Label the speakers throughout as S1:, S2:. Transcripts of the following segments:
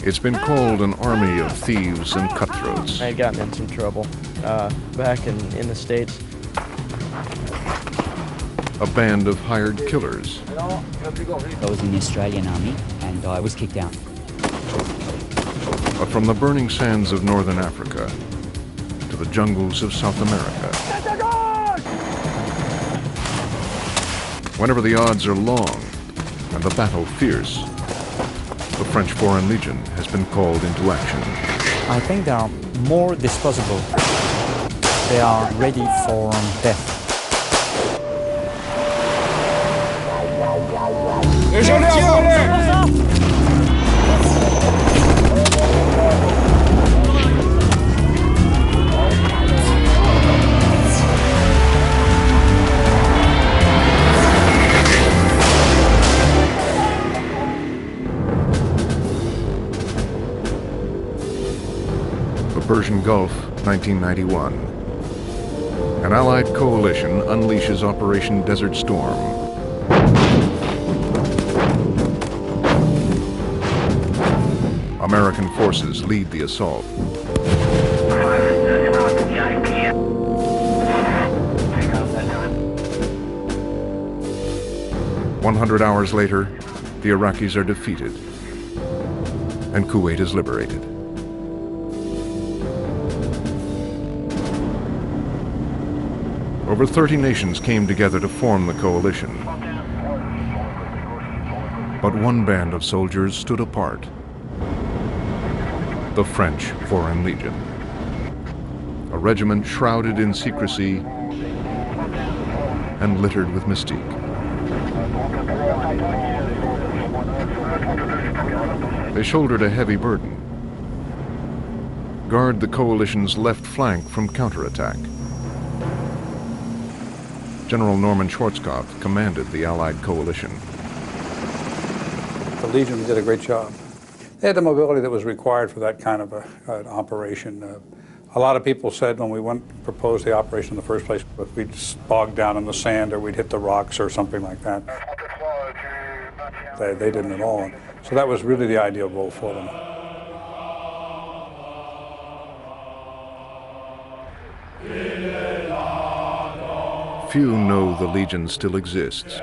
S1: It's been called an army of thieves and cutthroats.
S2: I had gotten in some trouble back in the States.
S1: A band of hired killers.
S3: I was in the Australian Army and I was kicked out.
S1: But from the burning sands of northern Africa to the jungles of South America. Whenever the odds are long and the battle fierce, the French Foreign Legion has been called into action.
S3: I think they are more disposable. They are ready for death.
S1: The Persian Gulf, 1991. An Allied coalition unleashes Operation Desert Storm. American forces lead the assault. 100 hours later, the Iraqis are defeated, and Kuwait is liberated. Over 30 nations came together to form the coalition. But one band of soldiers stood apart. The French Foreign Legion. A regiment shrouded in secrecy and littered with mystique. They shouldered a heavy burden. Guard the coalition's left flank from counterattack. General Norman Schwarzkopf commanded the Allied coalition.
S4: The Legion did a great job. They had the mobility that was required for that kind of an operation. A lot of people said when we proposed the operation in the first place, if we'd bogged down in the sand or we'd hit the rocks or something like that. They didn't at all. So that was really the ideal role for them.
S1: Few know the Legion still exists.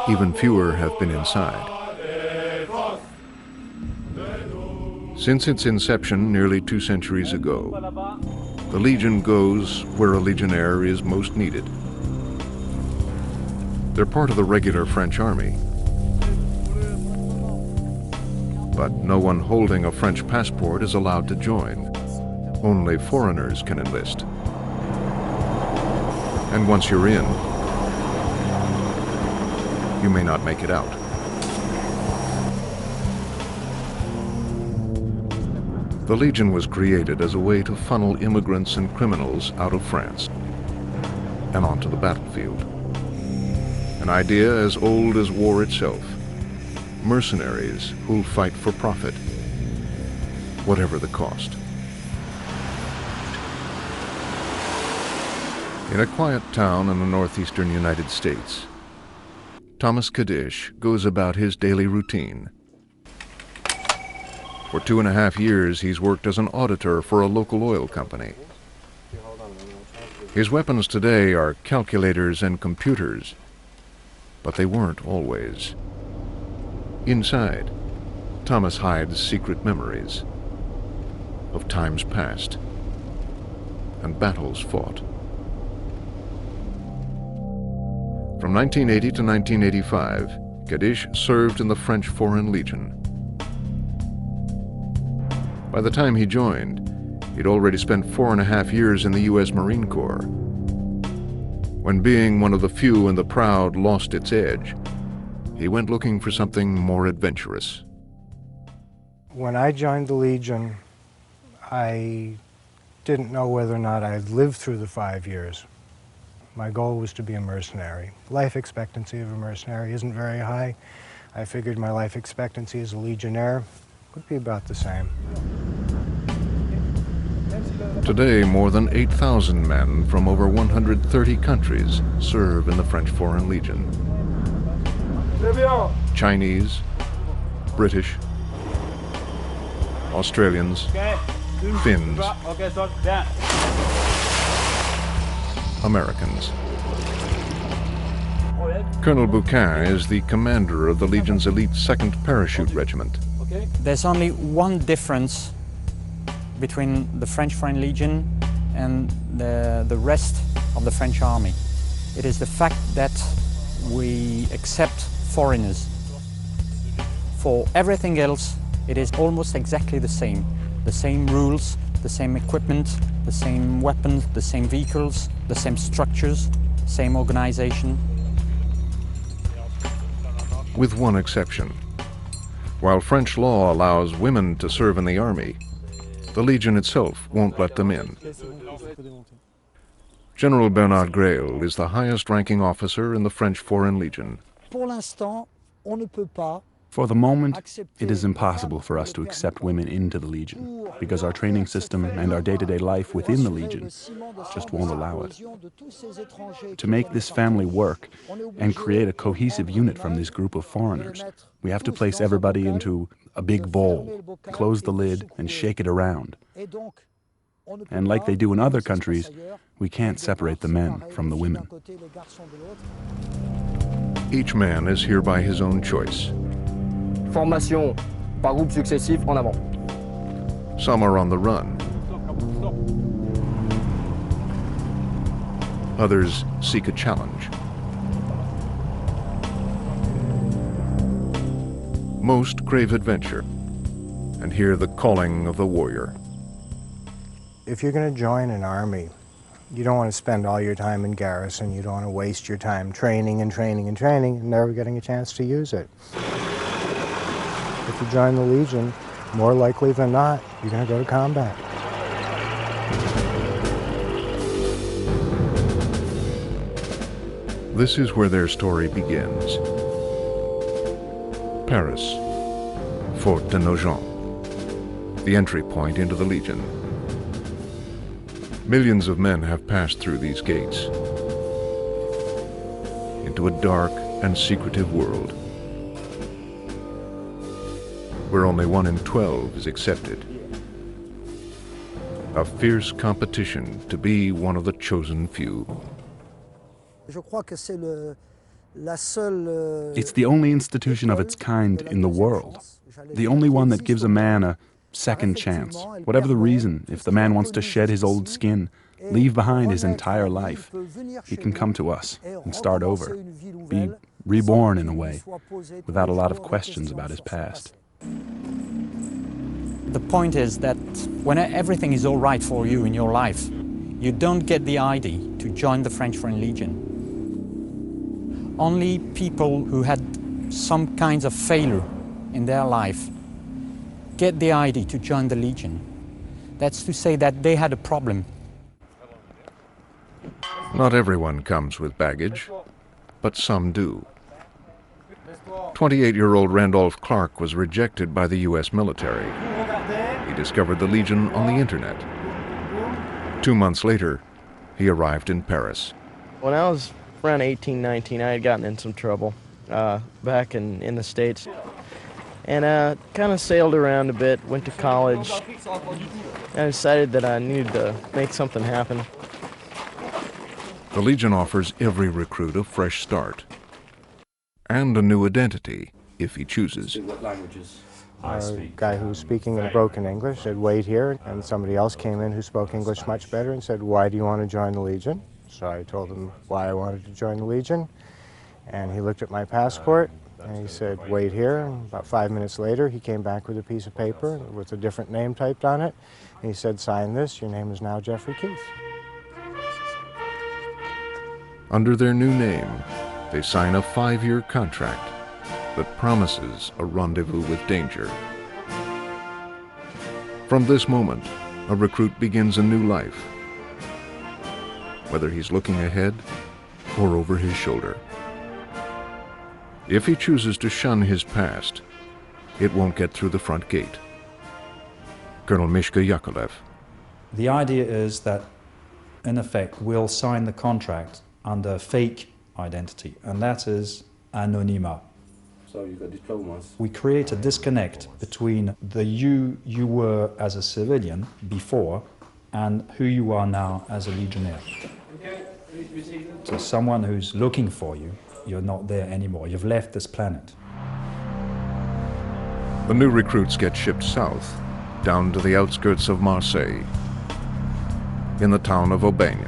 S1: Even fewer have been inside. Since its inception nearly 2 centuries ago, the Legion goes where a legionnaire is most needed. They're part of the regular French army. But no one holding a French passport is allowed to join. Only foreigners can enlist. And once you're in, you may not make it out. The Legion was created as a way to funnel immigrants and criminals out of France and onto the battlefield. An idea as old as war itself. Mercenaries who'll fight for profit, whatever the cost. In a quiet town in the northeastern United States, Thomas Kadish goes about his daily routine. For 2.5 years, he's worked as an auditor for a local oil company. His weapons today are calculators and computers, but they weren't always. Inside, Thomas hides secret memories of times past and battles fought. From 1980 to 1985, Kadish served in the French Foreign Legion. By the time he joined, he'd already spent 4.5 years in the U.S. Marine Corps. When being one of the few and the proud lost its edge, he went looking for something more adventurous.
S5: When I joined the Legion, I didn't know whether or not I'd lived through the 5 years. My goal was to be a mercenary. Life expectancy of a mercenary isn't very high. I figured my life expectancy as a legionnaire would be about the same.
S1: Today, more than 8,000 men from over 130 countries serve in the French Foreign Legion. Chinese, British, Australians, Finns, Americans. Colonel Bouquin is the commander of the Legion's elite 2nd Parachute Regiment.
S3: There's only one difference between the French Foreign Legion and the rest of the French Army. It is the fact that we accept foreigners. For everything else, it is almost exactly the same. The same rules, the same equipment, the same weapons, the same vehicles, the same structures, same organization.
S1: With one exception. While French law allows women to serve in the army, the Legion itself won't let them in. General Bernard Grail is the highest-ranking officer in the French Foreign Legion.
S6: For the moment, it is impossible for us to accept women into the Legion because our training system and our day-to-day life within the Legion just won't allow it. To make this family work and create a cohesive unit from this group of foreigners, we have to place everybody into a big bowl, close the lid, and shake it around. And like they do in other countries, we can't separate the men from the women.
S1: Each man is here by his own choice.
S2: Formation par groupe successif en avant.
S1: Some are on the run. Others seek a challenge. Most crave adventure and hear the calling of the warrior.
S5: If you're going to join an army, you don't want to spend all your time in garrison. You don't want to waste your time training and training and training and never getting a chance to use it. If you join the Legion, more likely than not, you're going to go to combat.
S1: This is where their story begins. Paris, Fort de Nogent, the entry point into the Legion. Millions of men have passed through these gates into a dark and secretive world where only 1 in 12 is accepted. A fierce competition to be one of the chosen few.
S6: It's the only institution of its kind in the world. The only one that gives a man a second chance. Whatever the reason, if the man wants to shed his old skin, leave behind his entire life, he can come to us and start over, be reborn in a way, without a lot of questions about his past.
S3: The point is that when everything is all right for you in your life, you don't get the ID to join the French Foreign Legion. Only people who had some kinds of failure in their life get the ID to join the Legion. That's to say that they had a problem.
S1: Not everyone comes with baggage, but some do. 28-year-old Randolph Clark was rejected by the U.S. military. He discovered the Legion on the internet. 2 months later, he arrived in Paris.
S2: When I was around 18, 19, I had gotten in some trouble back in the States. And kind of sailed around a bit, went to college. I decided that I needed to make something happen.
S1: The Legion offers every recruit a fresh start and a new identity if he chooses.
S5: A guy who was speaking in broken English said, wait here, and somebody else came in who spoke English much better and said, why do you want to join the Legion? So I told him why I wanted to join the Legion, and he looked at my passport and he said, wait here, and about 5 minutes later he came back with a piece of paper with a different name typed on it, and he said, sign this, your name is now Jeffrey Keith.
S1: Under their new name, they sign a 5-year contract that promises a rendezvous with danger. From this moment, a recruit begins a new life, whether he's looking ahead or over his shoulder. If he chooses to shun his past, it won't get through the front gate. Colonel Mishka Yakolev.
S7: The idea is that, in effect, we'll sign the contract under fake identity, and that is anonymat.
S8: So you got diplomas.
S7: We create a disconnect between the you were as a civilian before and who you are now as a legionnaire. So someone who's looking for you, you're not there anymore. You've left this planet.
S1: The new recruits get shipped south, down to the outskirts of Marseille, in the town of Aubagne.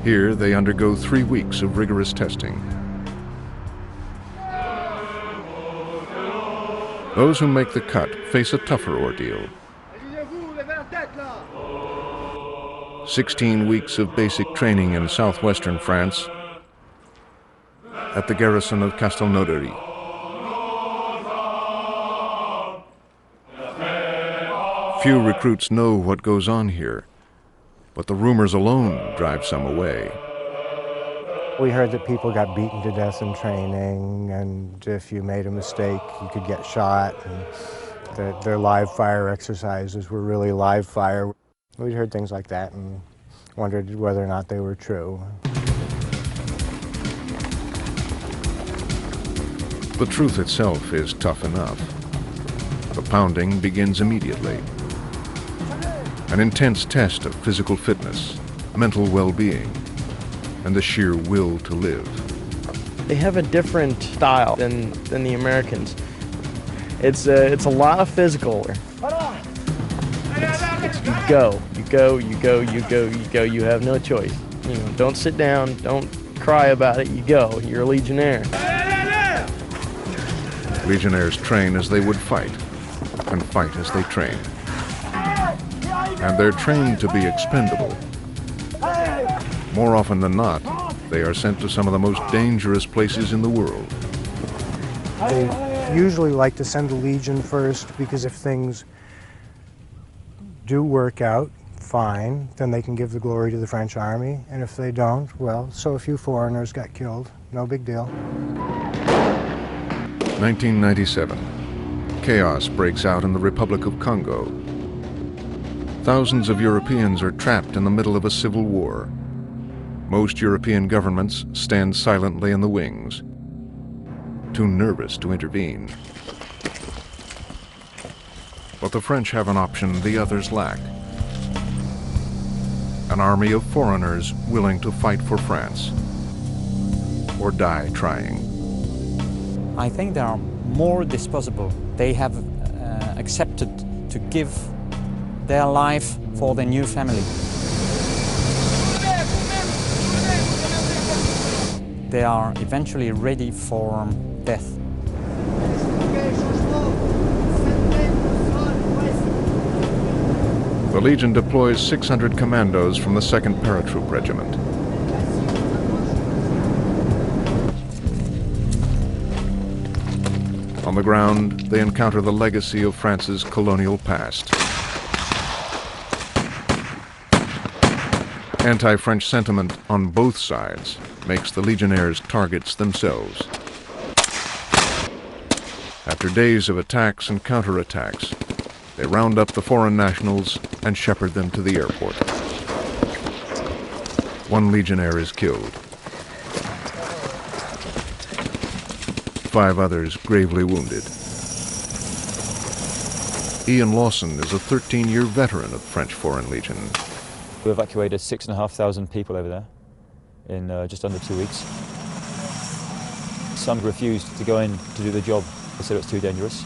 S1: Here they undergo 3 weeks of rigorous testing. Those who make the cut face a tougher ordeal. 16 weeks of basic training in southwestern France at the garrison of Castelnaudary. Few recruits know what goes on here, but the rumors alone drive some away.
S5: We heard that people got beaten to death in training, and if you made a mistake, you could get shot, and that their live fire exercises were really live fire. We'd heard things like that and wondered whether or not they were true.
S1: The truth itself is tough enough. The pounding begins immediately. An intense test of physical fitness, mental well-being, and the sheer will to live.
S2: They have a different style than the Americans. It's a lot of physical. It's you go, you go, you go, you go, you go. You have no choice. You know, don't sit down, don't cry about it. You go. You're a legionnaire.
S1: Legionnaires train as they would fight, and fight as they train. And they're trained to be expendable. More often than not, they are sent to some of the most dangerous places in the world.
S5: They usually like to send the Legion first because if things do work out fine, then they can give the glory to the French army, and if they don't, well, so a few foreigners got killed. No big deal.
S1: 1997. Chaos breaks out in the Republic of Congo. Thousands of Europeans are trapped in the middle of a civil war. Most European governments stand silently in the wings, too nervous to intervene. But the French have an option the others lack. An army of foreigners willing to fight for France, or die trying.
S3: I think they are more disposable. They have accepted to give their life for their new family. They are eventually ready for death.
S1: The Legion deploys 600 commandos from the 2nd Paratroop Regiment. On the ground, they encounter the legacy of France's colonial past. Anti-French sentiment on both sides makes the Legionnaires targets themselves. After days of attacks and counterattacks, they round up the foreign nationals and shepherd them to the airport. One Legionnaire is killed. 5 others gravely wounded. Ian Lawson is a 13-year veteran of French Foreign Legion.
S9: We evacuated 6,500 people over there in just under 2 weeks. Some refused to go in to do the job. They said it was too dangerous.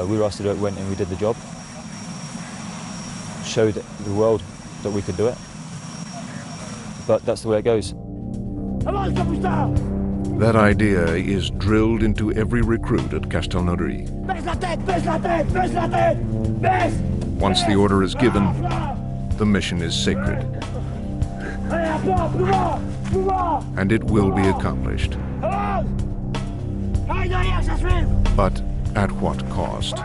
S9: We were asked to do it, went and we did the job. Showed the world that we could do it. But that's the way it goes.
S1: That idea is drilled into every recruit at Castelnaudary. Once the order is given, the mission is sacred. And it will be accomplished. But at what cost?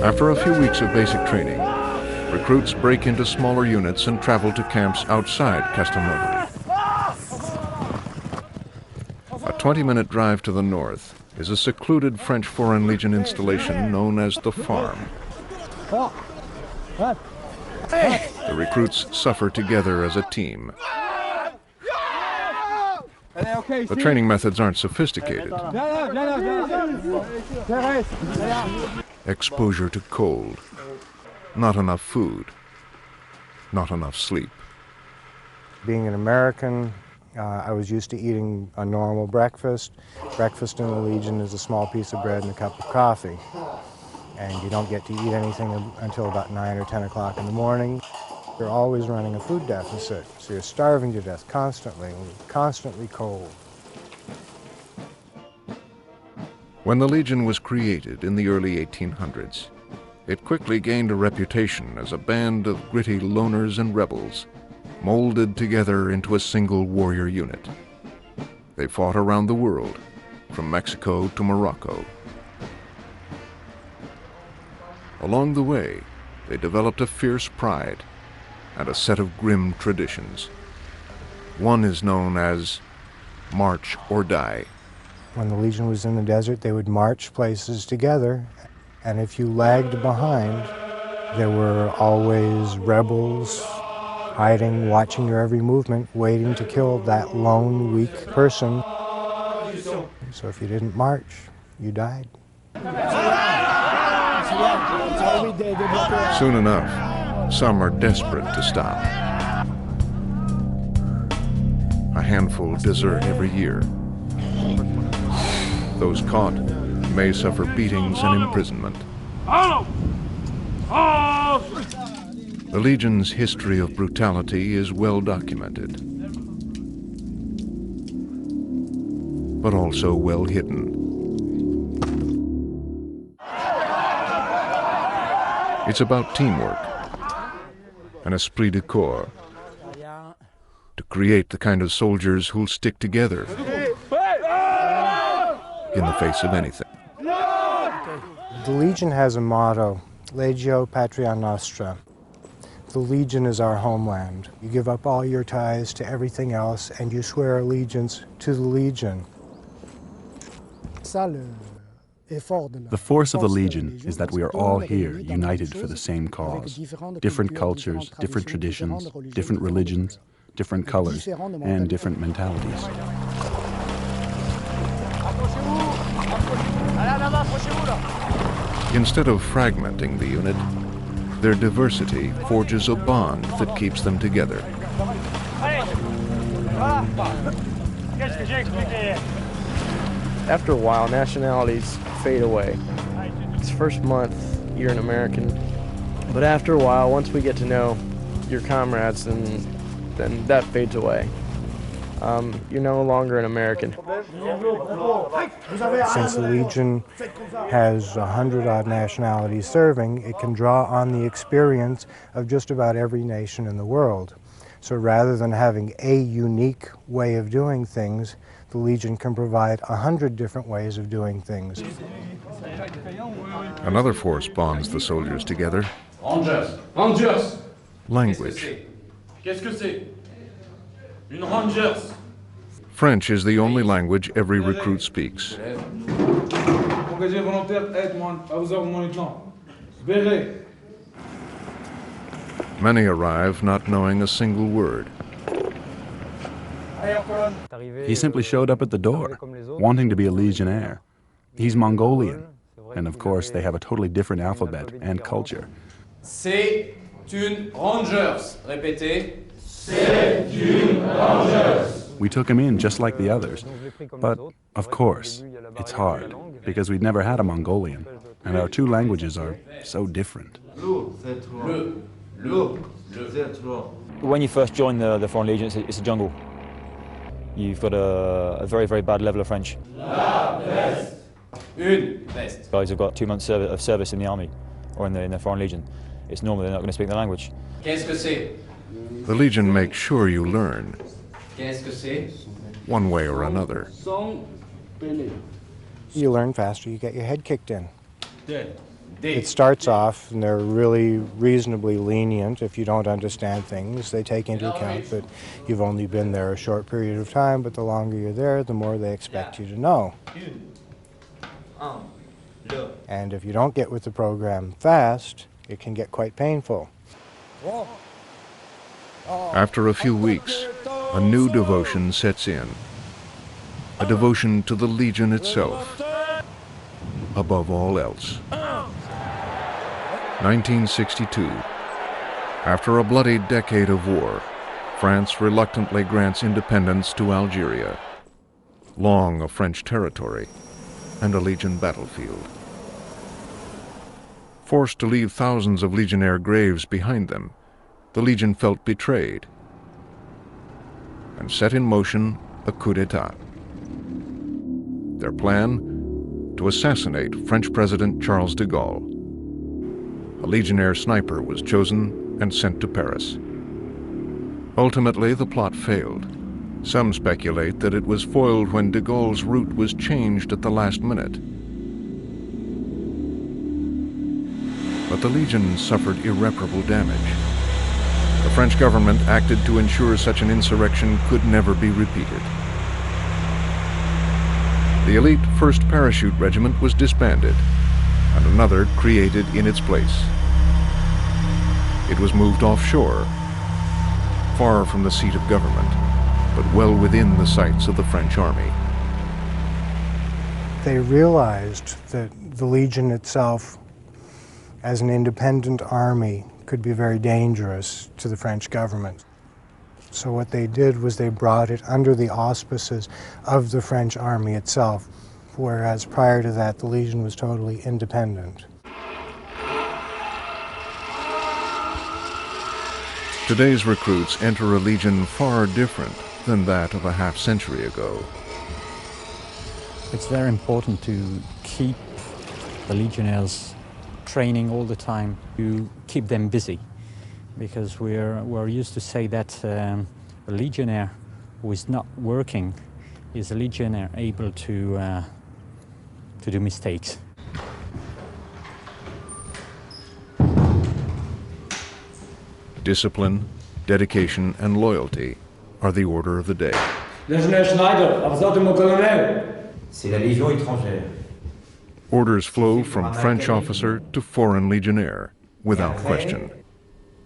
S1: After a few weeks of basic training, recruits break into smaller units and travel to camps outside Castelnaudary. A 20-minute drive to the north is a secluded French Foreign Legion installation known as the Farm. The recruits suffer together as a team. The training methods aren't sophisticated. Exposure to cold, not enough food, not enough sleep.
S5: Being an American, I was used to eating a normal breakfast. Breakfast in the Legion is a small piece of bread and a cup of coffee. And you don't get to eat anything until about 9 or 10 o'clock in the morning. You're always running a food deficit, so you're starving to death constantly cold.
S1: When the Legion was created in the early 1800s, it quickly gained a reputation as a band of gritty loners and rebels, molded together into a single warrior unit. They fought around the world, from Mexico to Morocco. Along the way, they developed a fierce pride and a set of grim traditions. One is known as march or die.
S5: When the Legion was in the desert, they would march places together, and if you lagged behind, there were always rebels hiding, watching your every movement, waiting to kill that lone, weak person. So if you didn't march, you died.
S1: Soon enough, some are desperate to stop. A handful desert every year. Those caught may suffer beatings and imprisonment. The Legion's history of brutality is well documented, but also well hidden. It's about teamwork, an esprit de corps, to create the kind of soldiers who'll stick together in the face of anything.
S5: The Legion has a motto, Legio Patria Nostra. The Legion is our homeland. You give up all your ties to everything else and you swear allegiance to the Legion.
S6: The force of the Legion is that we are all here, united for the same cause. Different cultures, different traditions, different religions, different colors, and different mentalities.
S1: Instead of fragmenting the unit, their diversity forges a bond that keeps them together.
S2: After a while, nationalities fade away. It's first month, you're an American. But after a while, once we get to know your comrades, then that fades away. You're no longer an American.
S5: Since the Legion has 100-odd nationalities serving, it can draw on the experience of just about every nation in the world. So rather than having a unique way of doing things, the Legion can provide 100 different ways of doing things.
S1: Another force bonds the soldiers together.
S8: Rangers. Rangers.
S1: Language.
S8: Qu'est-ce que c'est? Une Rangers.
S1: French is the only language every recruit speaks.
S8: Engagé volontaire, aide-moi à vous avoir mon écran. Verrez.
S1: Many arrive not knowing a single word.
S6: He simply showed up at the door, wanting to be a Legionnaire. He's Mongolian, and of course they have a totally different alphabet and culture.
S8: C'est une Rangers. Répétez. C'est une Rangers.
S6: We took him in just like the others, but of course, it's hard, because we'd never had a Mongolian, and our two languages are so different.
S9: When you first join the Foreign Legion, it's a jungle. You've got a very, very bad level of French. Guys have got 2 months of service in the army or in the Foreign Legion. It's normal they're not going to speak the language.
S8: Qu'est-ce que c'est?
S1: The Legion makes sure you learn,
S8: Qu'est-ce que c'est?
S1: one way or another.
S5: You learn faster, you get your head kicked in.
S8: Des.
S5: It starts off, and they're really reasonably lenient if you don't understand things. They take into account that you've only been there a short period of time, but the longer you're there, the more they expect you to know. And if you don't get with the program fast, it can get quite painful.
S1: After a few weeks, a new devotion sets in. A devotion to the Legion itself, above all else. 1962. After a bloody decade of war, France reluctantly grants independence to Algeria, long a French territory and a Legion battlefield. Forced to leave thousands of Legionnaire graves behind them, the Legion felt betrayed and set in motion a coup d'etat. Their plan? To assassinate French President Charles de Gaulle. A Legionnaire sniper was chosen and sent to Paris. Ultimately, the plot failed. Some speculate that it was foiled when de Gaulle's route was changed at the last minute. But the Legion suffered irreparable damage. The French government acted to ensure such an insurrection could never be repeated. The elite 1st Parachute Regiment was disbanded, and another created in its place. It was moved offshore, far from the seat of government, but well within the sights of the French army.
S5: They realized that the Legion itself, as an independent army, could be very dangerous to the French government. So what they did was they brought it under the auspices of the French army itself, whereas prior to that, the Legion was totally independent.
S1: Today's recruits enter a Legion far different than that of a half-century ago.
S3: It's very important to keep the Legionnaires training all the time, to keep them busy, because we're used to say that a Legionnaire who is not working is a Legionnaire able to do mistakes.
S1: Discipline, dedication, and loyalty are the order of the day.
S10: C'est la Légion Étrangère.
S1: Orders flow from French officer to foreign Legionnaire, without question.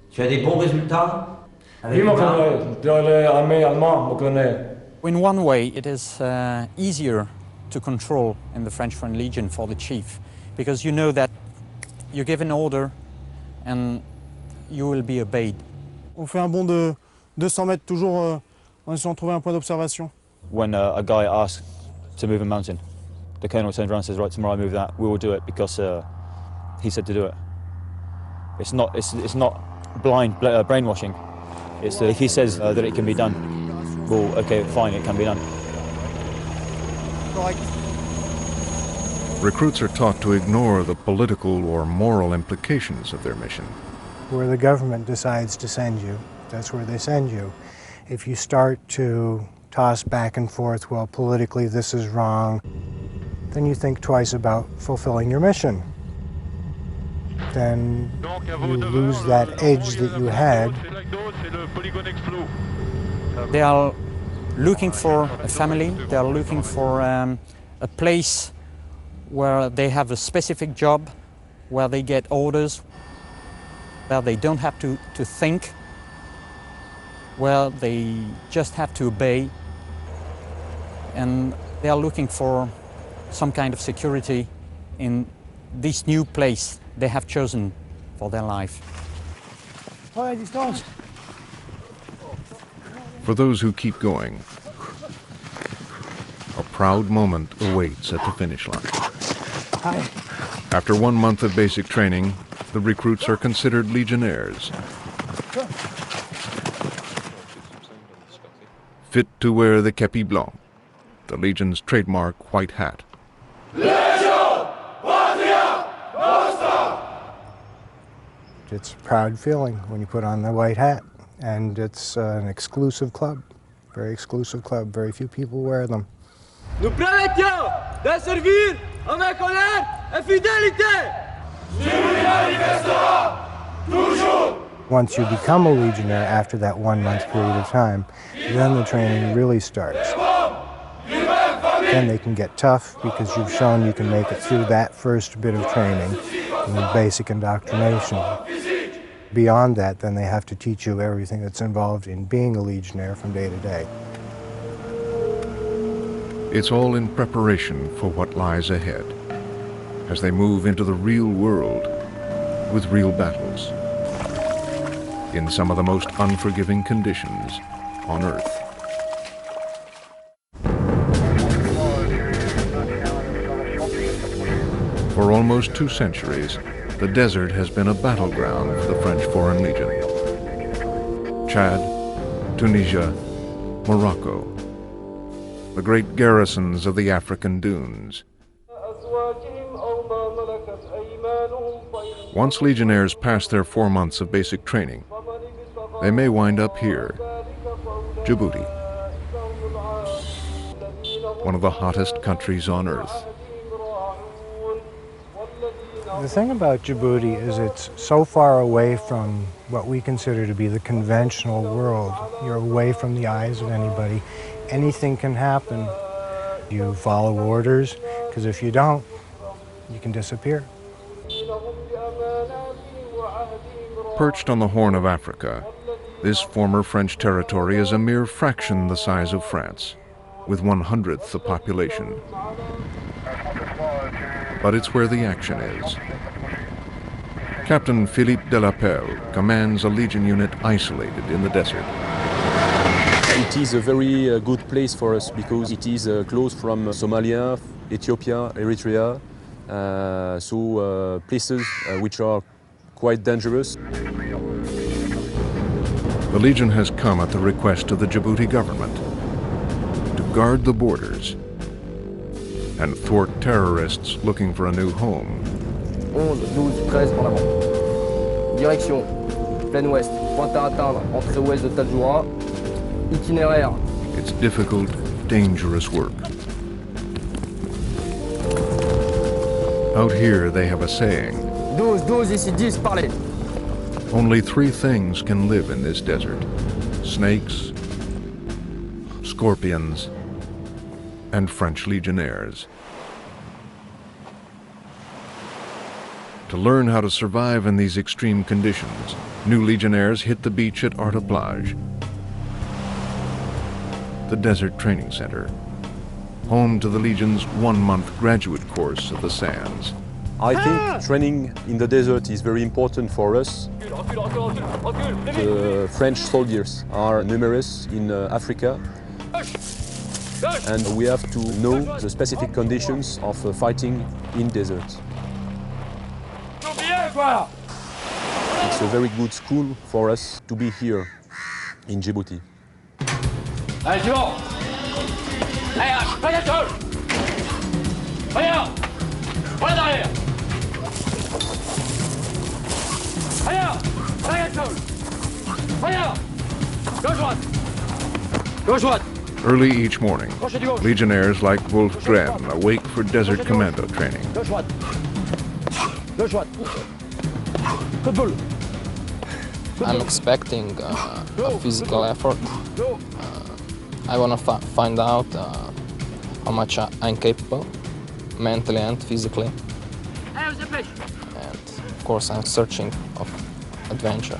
S10: Tu as des bons résultats?
S3: In one way, it is easier to control in the French Foreign Legion for the chief, because you know that you give an order and you will be obeyed.
S11: On fait un bond de 200 mètres toujours en essayant de trouver un point d'observation.
S9: When a guy asks to move a mountain, the colonel turns around and says, right, tomorrow I move that, we will do it because he said to do it. It's not blind brainwashing. It's if he says that it can be done, well, okay, fine, it can be done.
S1: Recruits are taught to ignore the political or moral implications of their mission.
S5: Where the government decides to send you, that's where they send you. If you start to toss back and forth, well, politically this is wrong, then you think twice about fulfilling your mission. Then you lose that edge that you had.
S3: They are looking for a family, they are looking for a place where they have a specific job, where they get orders, where they don't have to think, where they just have to obey, and they are looking for some kind of security in this new place they have chosen for their life.
S1: For those who keep going, a proud moment awaits at the finish line. After 1 month of basic training, the recruits are considered Legionnaires, fit to wear the képi blanc, the Legion's trademark white hat.
S5: It's a proud feeling when you put on the white hat, and it's an exclusive club, very exclusive club. Very few people wear them.
S12: Nous promettons de servir avec honneur et fidélité.
S5: Once you become a Legionnaire after that 1 month period of time, then the training really starts. Then they can get tough because you've shown you can make it through that first bit of training and the basic indoctrination. Beyond that, then they have to teach you everything that's involved in being a Legionnaire from day to day.
S1: It's all in preparation for what lies ahead as they move into the real world with real battles in some of the most unforgiving conditions on Earth. For almost 2 centuries, the desert has been a battleground for the French Foreign Legion. Chad, Tunisia, Morocco, the great garrisons of the African dunes. Once Legionnaires pass their 4 months of basic training, they may wind up here, Djibouti, one of the hottest countries on Earth.
S5: The thing about Djibouti is it's so far away from what we consider to be the conventional world. You're away from the eyes of anybody. Anything can happen. You follow orders, because if you don't, you can disappear.
S1: Perched on the Horn of Africa, this former French territory is a mere fraction the size of France, with 1/100th the population. But it's where the action is. Captain Philippe Delapelle commands a Legion unit isolated in the desert.
S13: It is a very good place for us because it is close from Somalia, Ethiopia, Eritrea, places which are quite dangerous.
S1: The Legion has come at the request of the Djibouti government to guard the borders and thwart terrorists looking for a new home.
S14: 11, 12, 13 en avant. Direction, plein ouest, pointe à atteindre, entrée ouest de Tadjoura. Itinéraire.
S1: It's difficult, dangerous work. Out here they have a saying.
S14: 12, 12, ici 10, parlez.
S1: Only 3 things can live in this desert: snakes, scorpions, and French Legionnaires. To learn how to survive in these extreme conditions, new Legionnaires hit the beach at Arta Plage, the desert training center, home to the Legion's 1-month graduate course of the sands.
S13: I think training in the desert is very important for us. The French soldiers are numerous in Africa, and we have to know the specific conditions of fighting in desert. It's a very good school for us to be here in Djibouti.
S12: Allez, suivant. Allez, regarde. Regarde. Voilà derrière. Regarde. Regarde. Regarde. Gauche droite. Gauche droite.
S1: Early each morning, Legionnaires like Wolf Gren awake for desert commando training.
S14: Gauche droite. Gauche droite. Coup de boule.
S15: I'm expecting a physical effort. I want to find out how much I'm capable, mentally and physically. And of course I'm searching of adventure.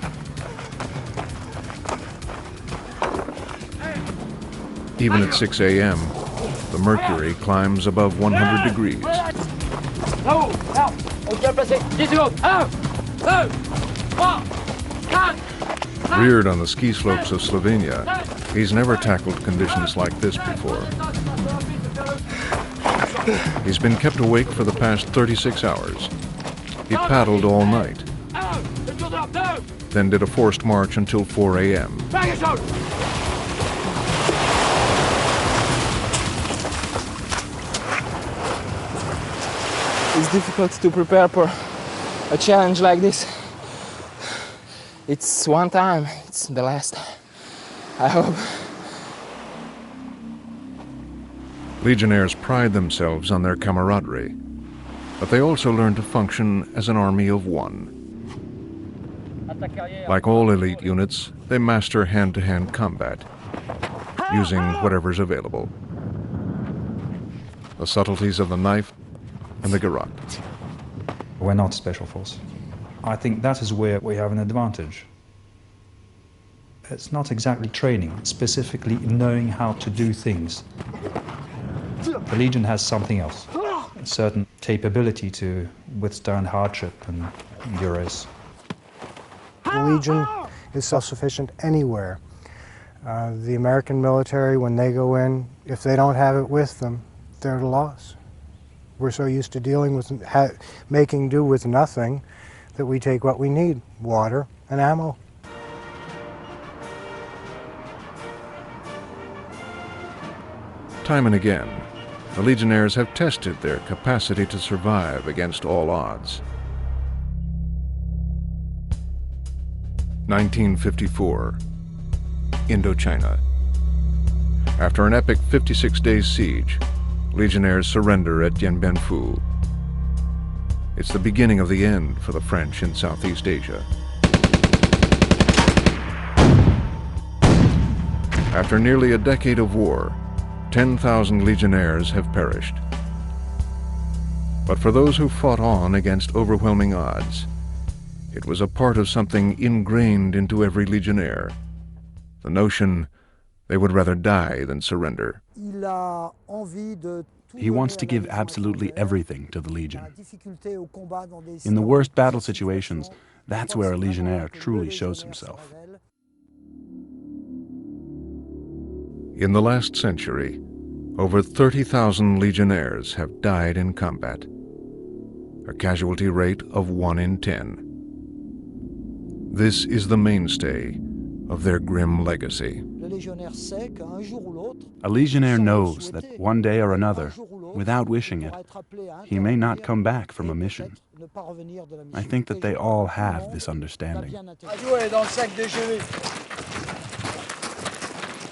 S1: Even at 6 a.m., the mercury climbs above 100 degrees. Reared on the ski slopes of Slovenia, he's never tackled conditions like this before. He's been kept awake for the past 36 hours. He paddled all night, then did a forced march until 4 a.m.
S15: It's difficult to prepare for a challenge like this. It's one time, it's the last, I hope.
S1: Legionnaires pride themselves on their camaraderie, but they also learn to function as an army of one. Like all elite units, they master hand-to-hand combat, using whatever's available. The subtleties of the knife and the garrote.
S7: We're not special force. I think that is where we have an advantage. It's not exactly training, it's specifically knowing how to do things. The Legion has something else, a certain capability to withstand hardship and duress.
S5: The Legion is self-sufficient anywhere. The American military, when they go in, if they don't have it with them, they're at a loss. We're so used to dealing with, making do with nothing, that we take what we need, water and ammo.
S1: Time and again, the Legionnaires have tested their capacity to survive against all odds. 1954, Indochina. After an epic 56-day siege, Legionnaires surrender at Dien Bien Phu. It's the beginning of the end for the French in Southeast Asia. After nearly a decade of war, 10,000 Legionnaires have perished. But for those who fought on against overwhelming odds, it was a part of something ingrained into every Legionnaire, the notion they would rather die than surrender.
S6: He wants to give absolutely everything to the Legion. In the worst battle situations, that's where a Legionnaire truly shows himself.
S1: In the last century, over 30,000 Legionnaires have died in combat, a casualty rate of 1 in 10. This is the mainstay of their grim legacy.
S6: A Legionnaire knows that one day or another, without wishing it, he may not come back from a mission. I think that they all have this understanding.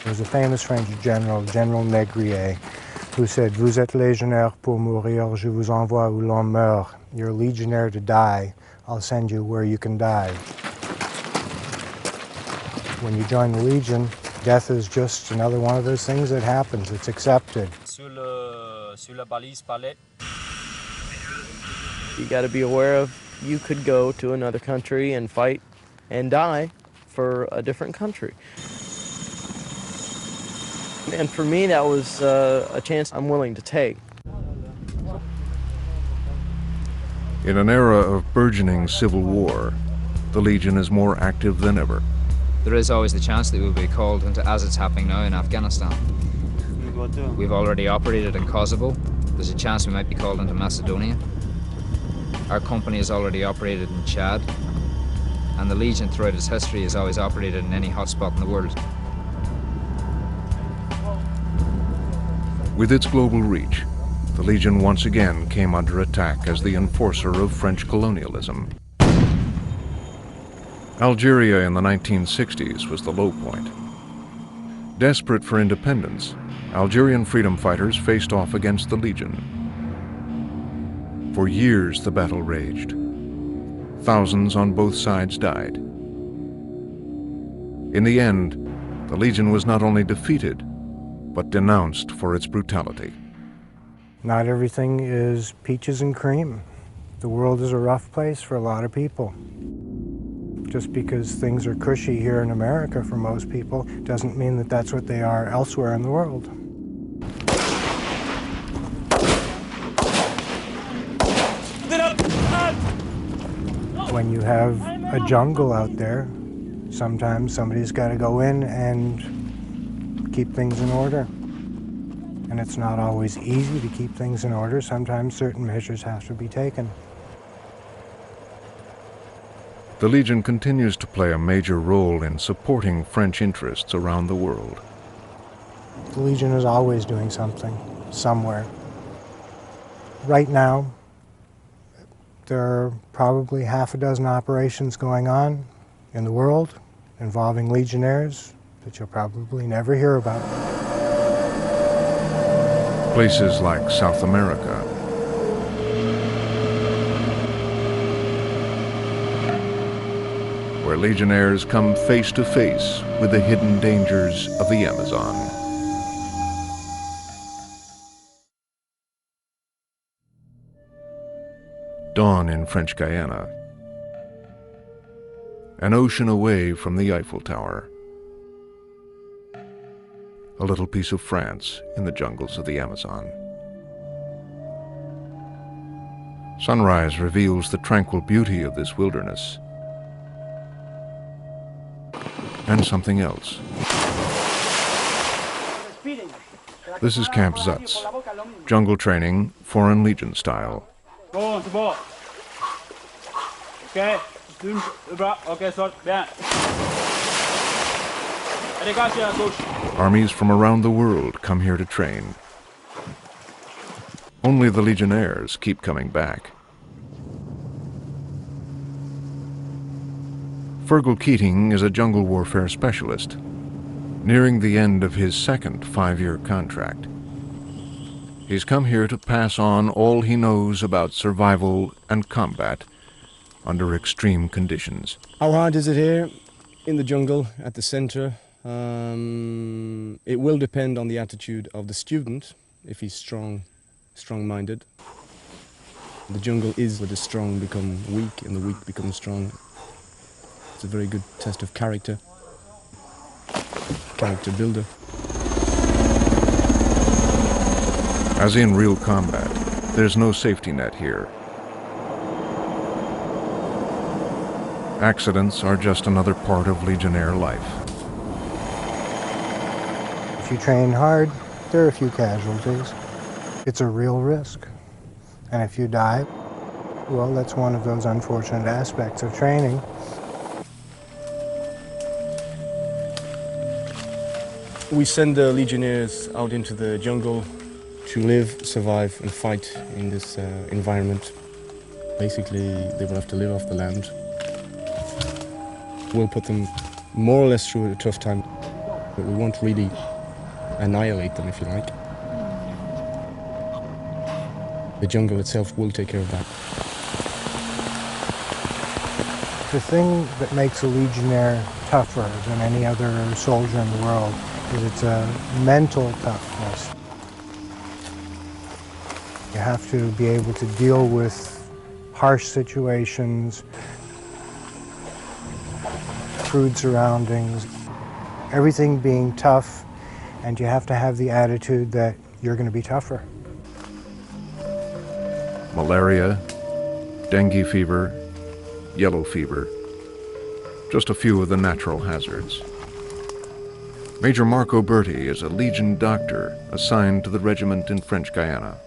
S5: There was a famous French general, General Négrier, who said, "Vous êtes légionnaire pour mourir, je vous envoie où l'on meurt. You're a legionnaire to die, I'll send you where you can die." When you join the Legion, death is just another one of those things that happens. It's accepted.
S2: You got to be aware of you could go to another country and fight and die for a different country. And for me, that was a chance I'm willing to take.
S1: In an era of burgeoning civil war, the Legion is more active than ever.
S16: There is always the chance that we'll be called into, as it's happening now in Afghanistan. We've already operated in Kosovo. There's a chance we might be called into Macedonia. Our company has already operated in Chad. And the Legion throughout its history has always operated in any hotspot in the world.
S1: With its global reach, the Legion once again came under attack as the enforcer of French colonialism. Algeria in the 1960s was the low point. Desperate for independence, Algerian freedom fighters faced off against the Legion. For years the battle raged. Thousands on both sides died. In the end, the Legion was not only defeated, but denounced for its brutality.
S5: Not everything is peaches and cream. The world is a rough place for a lot of people. Just because things are cushy here in America for most people doesn't mean that that's what they are elsewhere in the world. When you have a jungle out there, sometimes somebody's got to go in and keep things in order. And it's not always easy to keep things in order. Sometimes certain measures have to be taken.
S1: The Legion continues to play a major role in supporting French interests around the world.
S5: The Legion is always doing something, somewhere. Right now, there are probably half a dozen operations going on in the world involving Legionnaires that you'll probably never hear about.
S1: Places like South America, where Legionnaires come face to face with the hidden dangers of the Amazon. Dawn in French Guiana. an ocean away from the Eiffel Tower. A little piece of France in the jungles of the Amazon. Sunrise reveals the tranquil beauty of this wilderness. And something else. This is Camp Zutz, jungle training, Foreign Legion style.
S17: Bon, c'est bon. Ok, le bras, ok, saute, bien. Allez, gauche, à gauche.
S1: Armies from around the world come here to train. Only the Legionnaires keep coming back. Fergal Keating is a jungle warfare specialist, nearing the end of his second 5-year contract. He's come here to pass on all he knows about survival and combat under extreme conditions.
S18: How hard is it here in the jungle at the center? It will depend on the attitude of the student, if he's strong-minded. The jungle is where the strong become weak and the weak become strong. It's a very good test of character builder.
S1: As in real combat, there's no safety net here. Accidents are just another part of Legionnaire life.
S5: If you train hard, there are a few casualties. It's a real risk. And if you die, well, that's one of those unfortunate aspects of training.
S18: We send the Legionnaires out into the jungle to live, survive, and fight in this environment. Basically, they will have to live off the land. We'll put them more or less through a tough time, but we won't really annihilate them, if you like. The jungle itself will take care of that.
S5: The thing that makes a Legionnaire tougher than any other soldier in the world is it's a mental toughness. You have to be able to deal with harsh situations, crude surroundings, everything being tough, and you have to have the attitude that you're going to be tougher.
S1: Malaria, dengue fever, yellow fever, just a few of the natural hazards. Major Marco Berti is a Legion doctor assigned to the regiment in French Guiana.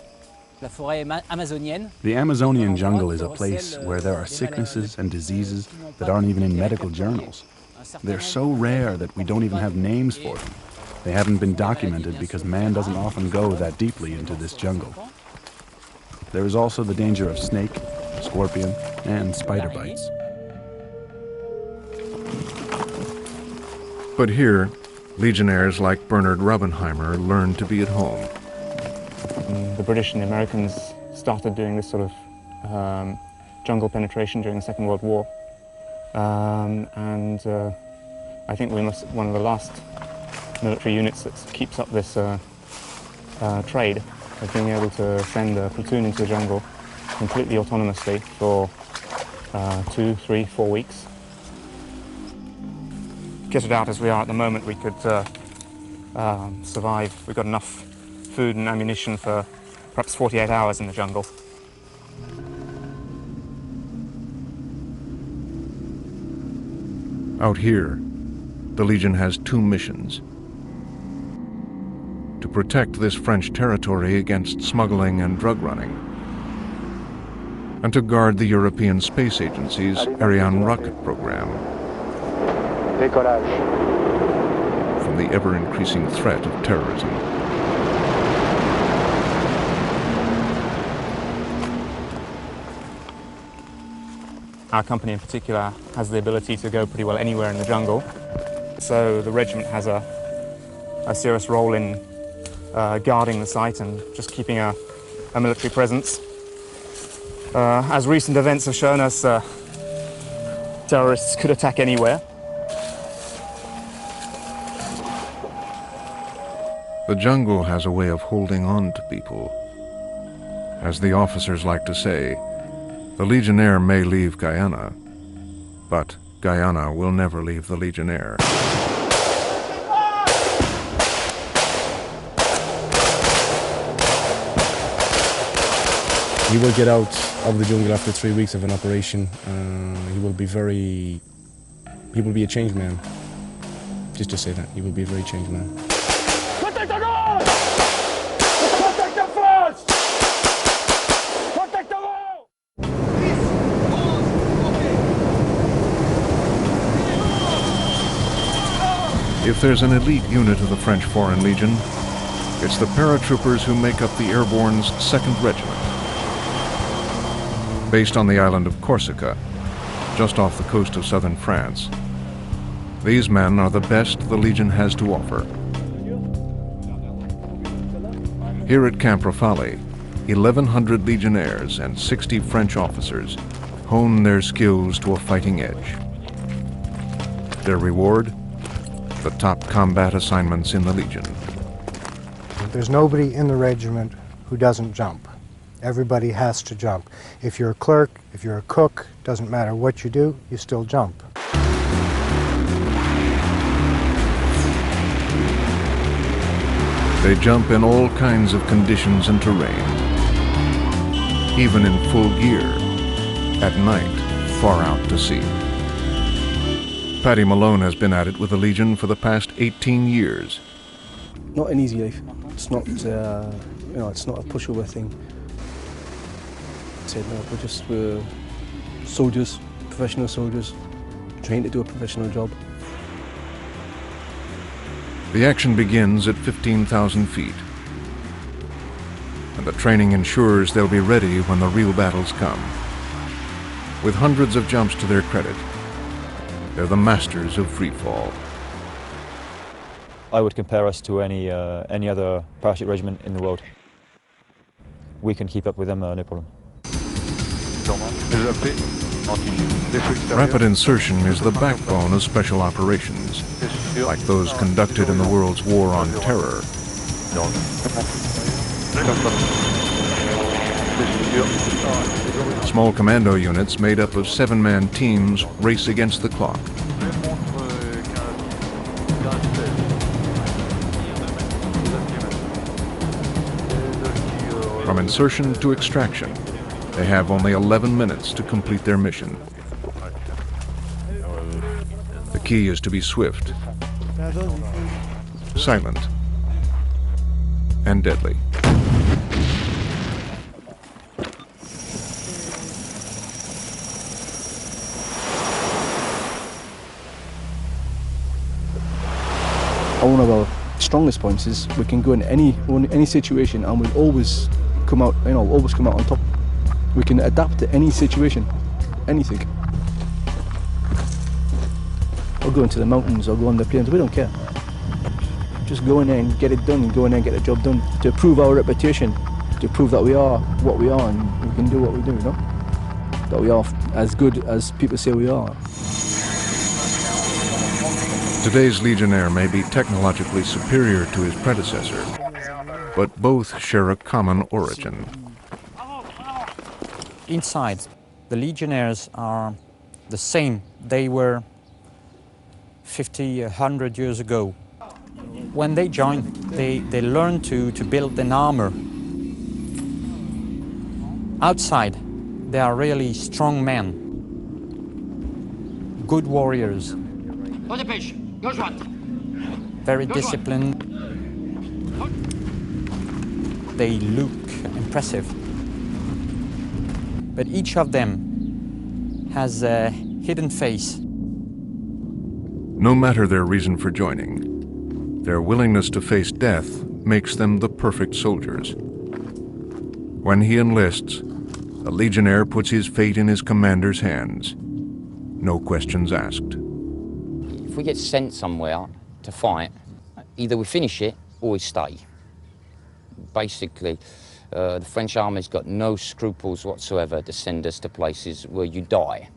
S6: The Amazonian jungle is a place where there are sicknesses and diseases that aren't even in medical journals. They're so rare that we don't even have names for them. They haven't been documented because man doesn't often go that deeply into this jungle. There is also the danger of snake, scorpion, and spider bites.
S1: But here, Legionnaires like Bernard Rubbenheimer learned to be at home.
S19: The British and the Americans started doing this sort of jungle penetration during the Second World War. I think we're one of the last military units that keeps up this trade of being able to send a platoon into the jungle completely autonomously for 2, 3, 4 weeks. Kitted out as we are at the moment, we could survive. We've got enough food and ammunition for perhaps 48 hours in the jungle.
S1: Out here, the Legion has 2 missions. To protect this French territory against smuggling and drug running, and to guard the European Space Agency's Ariane rocket program from the ever-increasing threat of terrorism.
S19: Our company in particular has the ability to go pretty well anywhere in the jungle. So the regiment has a serious role in guarding the site and just keeping a military presence. As recent events have shown us, terrorists could attack anywhere.
S1: The jungle has a way of holding on to people. As the officers like to say, the Legionnaire may leave Guyana, but Guyana will never leave the Legionnaire.
S18: He will get out of the jungle after 3 weeks of an operation. He will be a changed man. Just to say that, he will be a very changed man.
S12: Protect the goal! Protect the force! Protect the wall!
S1: If there's an elite unit of the French Foreign Legion, it's the paratroopers who make up the Airborne's 2nd Regiment. Based on the island of Corsica, just off the coast of southern France, these men are the best the Legion has to offer. Here at Camp Rafale, 1,100 Legionnaires and 60 French officers hone their skills to a fighting edge. Their reward? The top combat assignments in the Legion.
S5: There's nobody in the regiment who doesn't jump. Everybody has to jump. If you're a clerk, if you're a cook, doesn't matter what you do, you still jump.
S1: They jump in all kinds of conditions and terrain, even in full gear, at night, far out to sea. Paddy Malone has been at it with the Legion for the past 18 years.
S20: Not an easy life. It's not, it's not a pushover thing. We're soldiers, professional soldiers, trained to do a professional job.
S1: The action begins at 15,000 feet, and the training ensures they'll be ready when the real battles come. With hundreds of jumps to their credit, they're the masters of free fall.
S9: I would compare us to any other parachute regiment in the world. We can keep up with them, no problem.
S1: Rapid insertion is the backbone of special operations, like those conducted in the world's war on terror. Small commando units made up of 7-man teams race against the clock. From insertion to extraction, they have only 11 minutes to complete their mission. The key is to be swift, silent, and deadly.
S20: One of our strongest points is we can go in any situation and we'll always come out, always come out on top. We can adapt to any situation, anything. Or go into the mountains or go on the plains, we don't care. Just go in there and get it done, and go in there and get the job done. To prove our reputation, to prove that we are what we are and we can do what we do, That we are as good as people say we are.
S1: Today's Legionnaire may be technologically superior to his predecessor, but both share a common origin.
S3: Inside, the Legionnaires are the same they were 50, 100 years ago. When they joined, they learned to build an armor. Outside, they are really strong men, good warriors, very disciplined. They look impressive. But each of them has a hidden face.
S1: No matter their reason for joining, their willingness to face death makes them the perfect soldiers. When he enlists, a Legionnaire puts his fate in his commander's hands. No questions asked.
S21: If we get sent somewhere to fight, either we finish it or we stay. Basically, the French army's got no scruples whatsoever to send us to places where you die.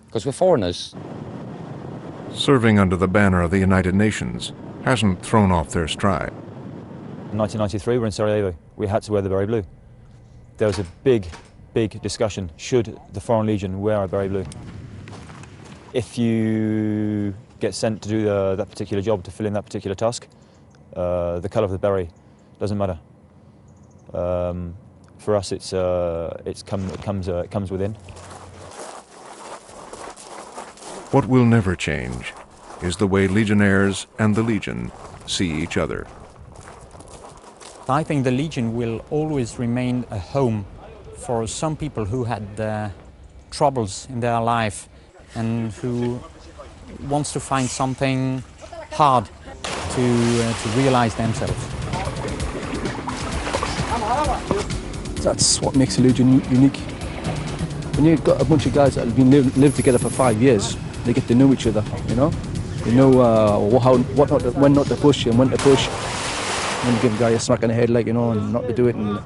S21: Because we're foreigners.
S1: Serving under the banner of the United Nations hasn't thrown off their stride.
S9: In 1993, we're in Sarajevo. We had to wear the berry blue. There was a big discussion, should the Foreign Legion wear a berry blue? if you get sent to do that particular job, to fill in that particular task, the colour of the beret doesn't matter. For us, it comes within.
S1: What will never change is the way Legionnaires and the Legion see each other.
S3: I think the Legion will always remain a home for some people who had troubles in their life and who wants to find something hard to realize themselves.
S20: That's what makes the Legion unique. When you've got a bunch of guys that have been lived together for 5 years, they get to know each other, you know? They know when not to push and when to push. When to give a guy a smack on the head, like, you know, and not to do it. And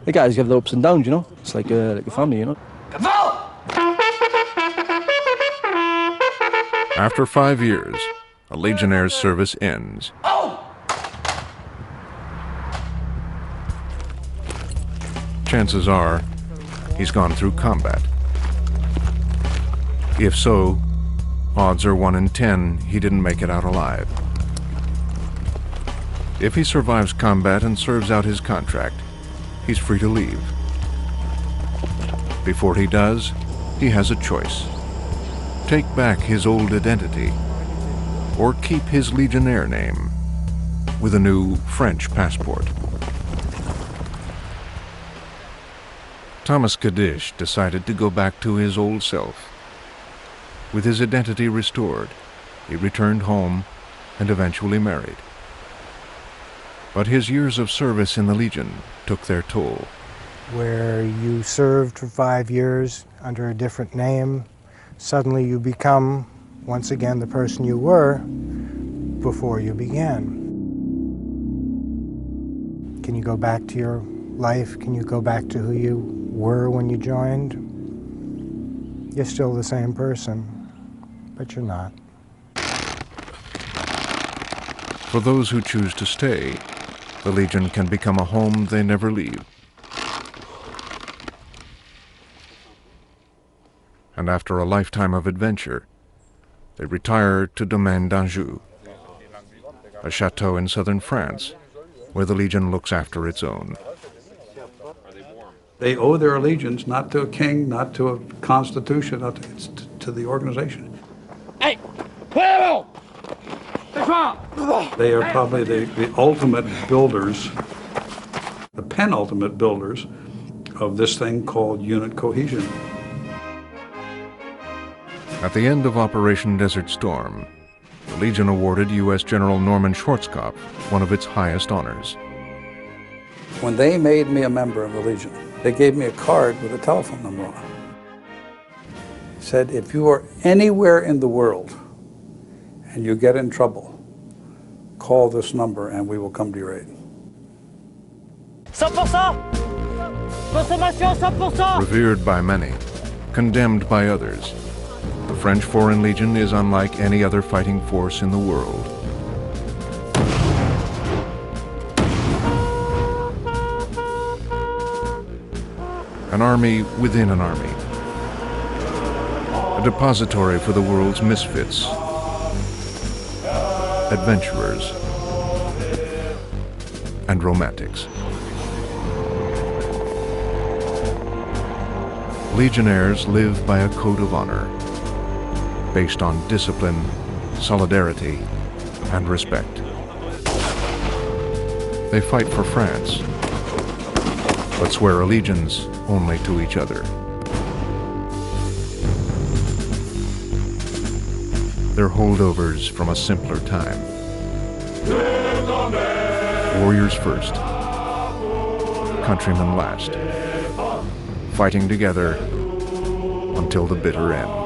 S20: the guys have their ups and downs, you know? It's like a family, you know?
S1: After 5 years, a Legionnaire's service ends. Chances are, he's gone through combat. If so, odds are 1 in 10 he didn't make it out alive. If he survives combat and serves out his contract, he's free to leave. Before he does, he has a choice. Take back his old identity, or keep his Legionnaire name with a new French passport. Thomas Kadish decided to go back to his old self. With his identity restored, he returned home and eventually married. But his years of service in the Legion took their toll.
S5: Where you served for 5 years under a different name, suddenly you become, once again, the person you were before you began. Can you go back to your life? Can you go back to who you were when you joined? You're still the same person, but you're not.
S1: For those who choose to stay, the Legion can become a home they never leave. And after a lifetime of adventure, they retire to Domaine d'Anjou, a chateau in southern France, where the Legion looks after its own.
S4: They owe their allegiance not to a king, not to a constitution, not to the organization.
S12: Hey!
S4: They are probably the ultimate builders, the penultimate builders of this thing called unit cohesion.
S1: At the end of Operation Desert Storm, the Legion awarded U.S. General Norman Schwarzkopf one of its highest honors.
S4: When they made me a member of the Legion, they gave me a card with a telephone number on it. Said, if you are anywhere in the world and you get in trouble, call this number and we will come to your aid.
S12: 100%! Consommation 100%!
S1: Revered by many, condemned by others, the French Foreign Legion is unlike any other fighting force in the world. An army within an army. A depository for the world's misfits, adventurers, and romantics. Legionnaires live by a code of honor, based on discipline, solidarity, and respect. They fight for France, but swear allegiance only to each other. They're holdovers from a simpler time. Warriors first, countrymen last, fighting together until the bitter end.